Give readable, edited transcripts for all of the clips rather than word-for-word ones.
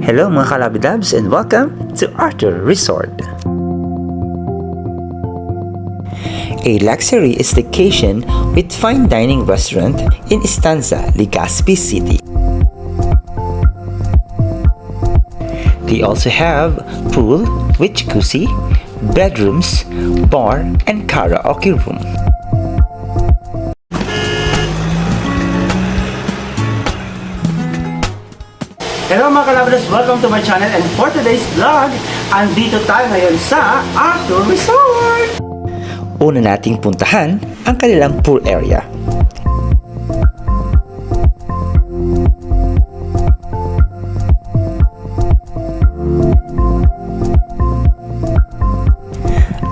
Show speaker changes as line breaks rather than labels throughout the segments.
Hello mga kalabidabs and welcome to Arthur Resort. A luxury staycation with fine dining restaurant in Estanza, Legazpi City. They also have pool with jacuzzi, bedrooms, bar, and karaoke room.
Hello mga kalabras, welcome to my channel, and for today's vlog, andito tayo ngayon sa Arthur Resort.
Una nating puntahan ang kanilang pool area.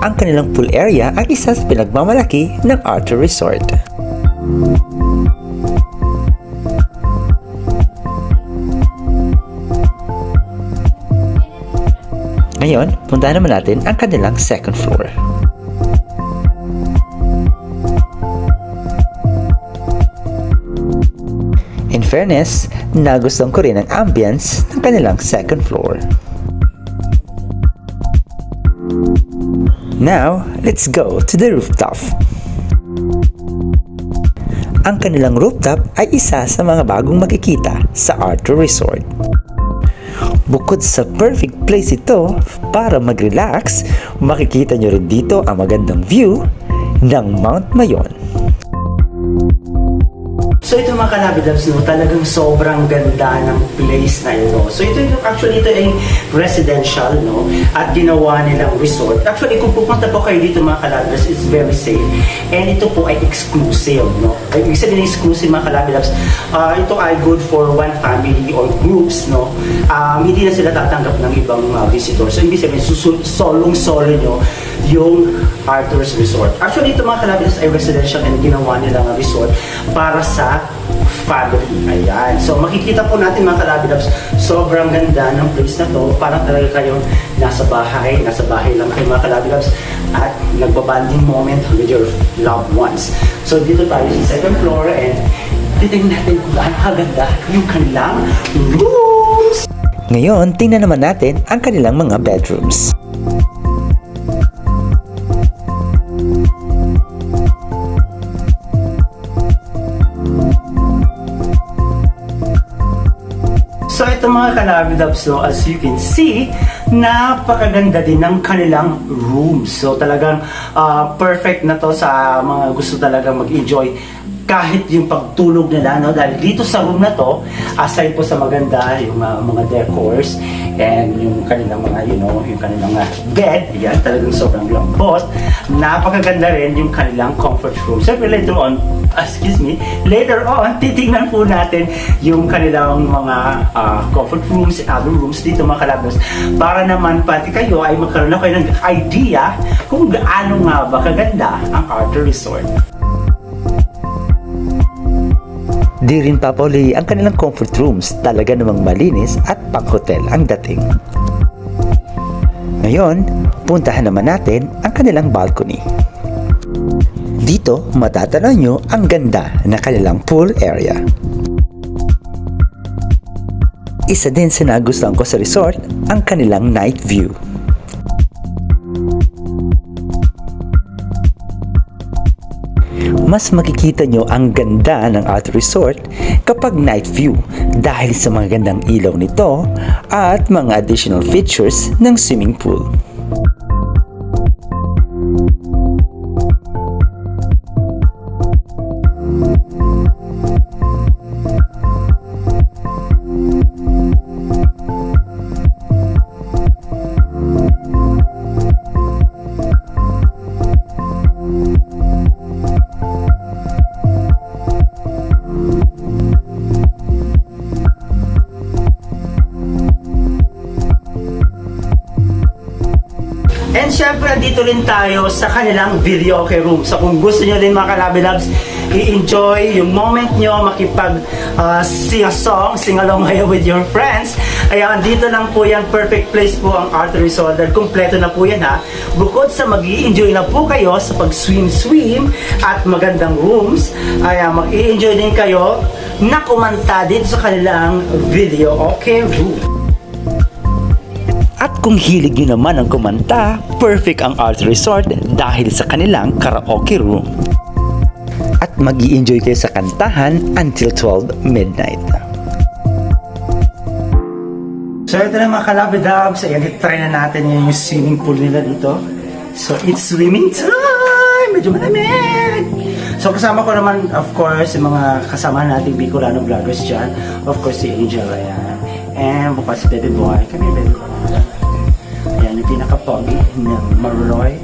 Ang kanilang pool area ay isa sa pinagmamalaki ng Arthur Resort. Ngayon, puntahan naman natin ang kanilang second floor. In fairness, nagustuhan ko rin ang ambience ng kanilang second floor. Now, let's go to the rooftop. Ang kanilang rooftop ay isa sa mga bagong makikita sa Arthur Resort. Bukod sa perfect place ito para mag-relax, makikita nyo rin dito ang magandang view ng Mount Mayon.
So ito mga kalabidabs, no, talagang sobrang ganda ng place na ito. So ito ay residential, no, at ginawa nilang resort. Actually, kung pupunta po kayo dito mga kalabidabs, it's very safe. And ito po ay exclusive, no. Ibig sabihin exclusive mga kalabidabs, ito ay good for one family or groups, no. Hindi na sila tatanggap ng ibang visitors. So ibig sabihin, solong-solo nyo yung Arthur's Resort. Actually, ito mga kalabidabs ay residential and ginawa nilang resort para sa family. Ayan. So, makikita po natin mga kalabidabs, sobrang ganda ng place na to. Parang talaga kayo nasa bahay lang kayo mga kalabidabs at nagbabanding moment with your loved ones. So, dito tayo sa second floor and titingnan natin kung gaano kaganda yung kanilang rooms.
Ngayon, tingnan naman natin ang kanilang mga bedrooms.
So ito mga kalabidabs, so as you can see, napakaganda din ng kanilang rooms. So talagang perfect na to sa mga gusto talagang mag-enjoy kahit yung pagtulog nila, no? Dahil dito sa room na to, aside po sa maganda yung mga decors and yung kanilang mga, yung kanilang bed, yan, talagang sobrang lambot. Napakaganda rin yung kanilang comfort room. So later on, titingnan po natin yung kanilang mga comfort rooms and other rooms dito mga kalabas, para naman pati kayo ay magkaroon na kayo ng idea kung gaano nga ba kaganda ang Arthur Resort.
Di rin papuli ang kanilang comfort rooms, talaga namang malinis at pang-hotel ang dating. Ngayon, puntahan naman natin ang kanilang balcony. Dito, matatanaw nyo ang ganda ng kanilang pool area. Isa din sa nagustuhan ko sa resort, ang kanilang night view. Mas makikita nyo ang ganda ng Arthur Resort kapag night view dahil sa mga gandang ilaw nito at mga additional features ng swimming pool.
And syempre, dito rin tayo sa kanilang videoke room. So kung gusto nyo rin mga kalabidabs, i-enjoy yung moment nyo, makipag sing a song, sing along kayo with your friends. Ayan, dito lang po yan, perfect place po ang Arthur Resort. Kompleto na po yan ha. Bukod sa mag-i-enjoy na po kayo sa pag-swim at magandang rooms, ayan, mag-i-enjoy din kayo na kumanta dito sa kanilang videoke room.
At kung hilig nyo naman ang kumanta, perfect ang Art Resort dahil sa kanilang karaoke room. At mag-i-enjoy kayo sa kantahan until 12 midnight.
So ito na mga kalabidabs, ayan, try na natin yung swimming pool nila dito. So it's swimming time! Medyo malamig! So kasama ko naman, of course, yung mga kasama nating Bicolano vloggers dyan. Of course, si Angel, ayan. And bukas si Baby Boy. Kami Baby Boy. Ayan, yung pinaka-pogi ng Maroy.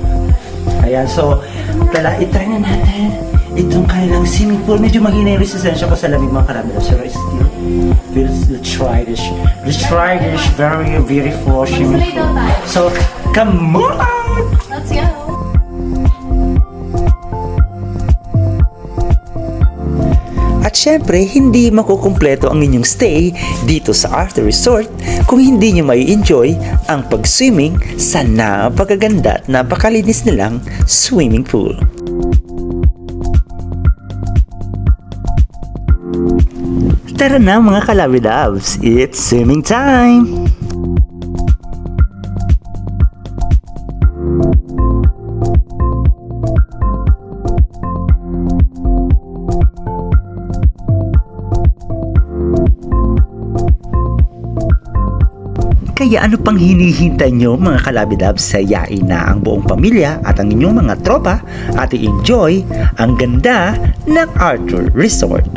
Ayan, so, itry na natin itong kanilang swimming pool. Medyo mahina yung resistensya ko sa lamig mga kalabidabs. Pero still, let's try this. Let's try this very beautiful swimming pool. So, come on!
Let's go!
At syempre, hindi makukumpleto ang inyong stay dito sa Art Resort kung hindi nyo may enjoy ang pag-swimming sa napakaganda at napakalinis nilang swimming pool. Tara na mga kalabidabs, it's swimming time! Kaya ano pang hinihintay nyo mga kalabidabs, sayain na ang buong pamilya at ang inyong mga tropa at i-enjoy ang ganda ng Arthur Resort.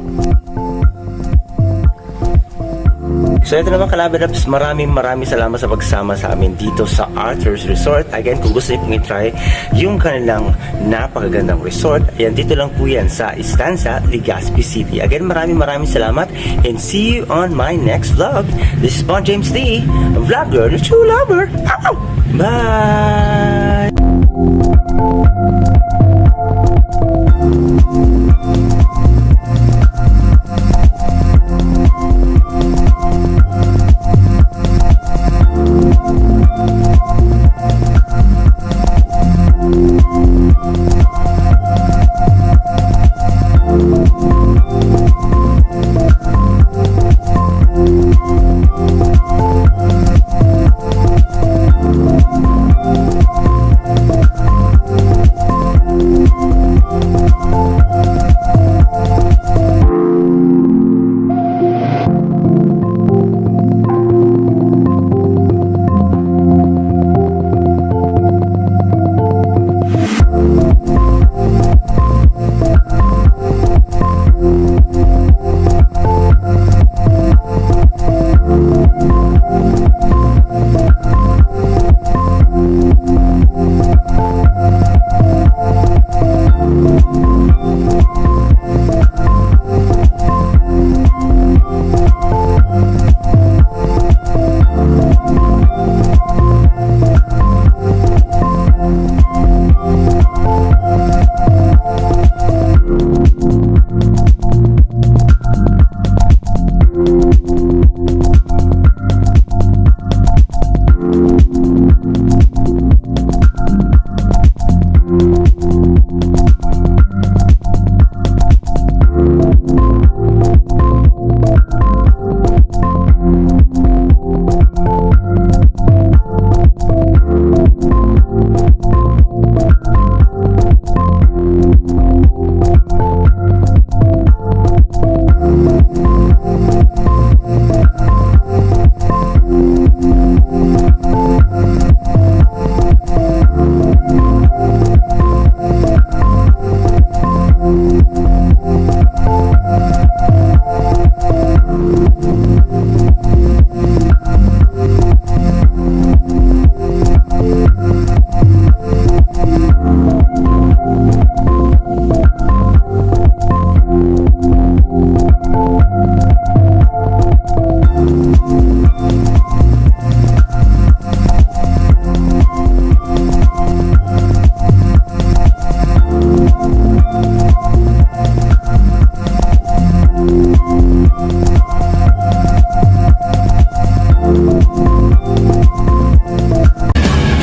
So ito naman kalabidabs, maraming salamat sa pagsama sa amin dito sa Arthur's Resort. Again, kung gusto niyo pong i-try yung kanilang napakagandang resort, ayan, dito lang po yan sa Estanza, Legazpi City. Again, maraming salamat and see you on my next vlog. This is Bon James D, a vlogger, a true lover. Ow! Bye!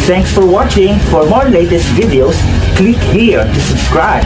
Thanks for watching. For more latest videos, click here to subscribe.